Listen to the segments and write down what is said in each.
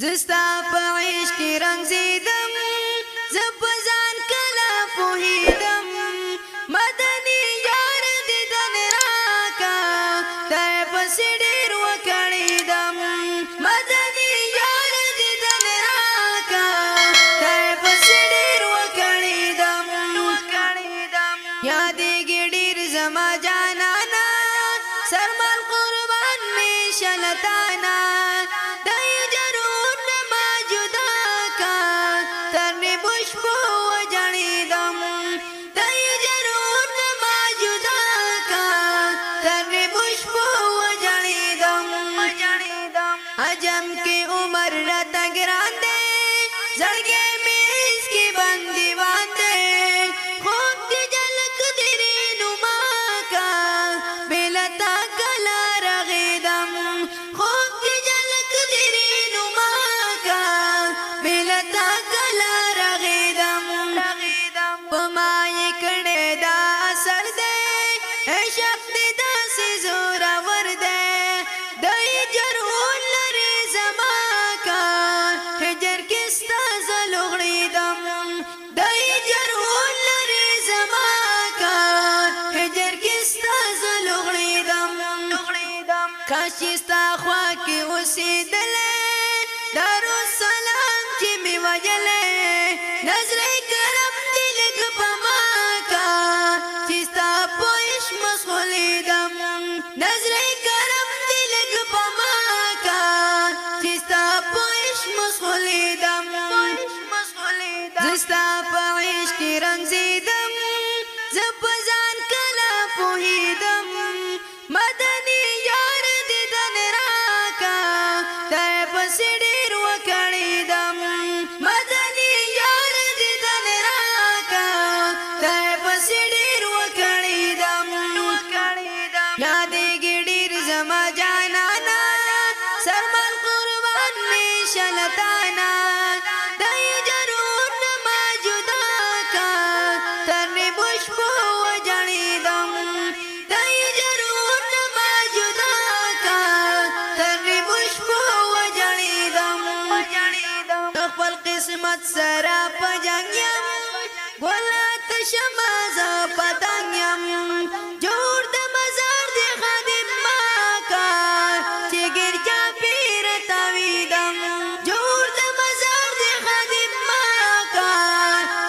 زستا په عشق رنگ زیدم زب ځان کلا پوهیدم مدني یار دیدن راکا تای پس ډیر وکړیدم مدني یار دیدن راکا تای پس ډیر وکړیدم یادېږي ډیر زما جانانا سرمال قربان می شلتانا अजम की उम्र रता गिरांदे जड़गे में इसकी बंदी बांधे खूब की झलक तेरी नुमा का बेलता कला रगीदम खूब की झलक तेरी नुमा का बेलता कला रगीदम पमाई कड़े दा असर दे शक्ति दा से जोरा वर दे کاشستا خوا کی اوسیدلې دارو سلام چې می وجلې نظر کرم دلګ پما کا چستا پوش مسخولیدم نظر کرم دلګ پما کا چستا پوش مسخولیدم زستا په عشق رنگ زیدم زب ځان کلا پوهیدم مدني ډیر وکړیدم مدني یار دیدن راکا تای پس ډیر وکړیدم یادېږي ډیر زما جانانا سرمن قربان می شلتانا دای جرون ما جدا کا ترنی بشپو وجړیدم دای جرون ما جدا کا ترنی بشپو خپل قسمت سره پجنګم ګولات شماز پتنګم جوړ د مزار دی خادم ما کا چې ګرچا پیر تاویدم جوړ د مزار دی خادم ما کا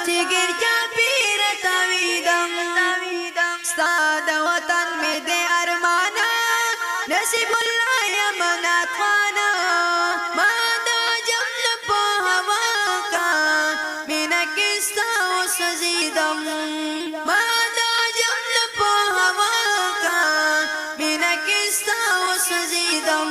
چې ګرچا پیر تاویدم ستاد وطن می دې ارمانا نصیب الله یمنات خانا سزیدم ما دا جمل په هوا کا مینا کیستا سزیدم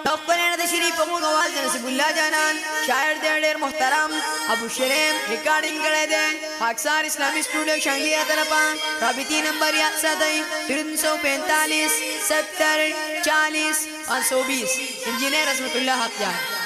خپلنا د شریف په غواز نصیب الله جانان شاعر دې ډېر محترم ابو شریم ریکارډینګ کړی دی خاکسار اسلامی سټوډیو شانګیا طرفا رابطی نمبر یاد ساتئ 345 70 40 520 انجینئر عظمت الله حق جان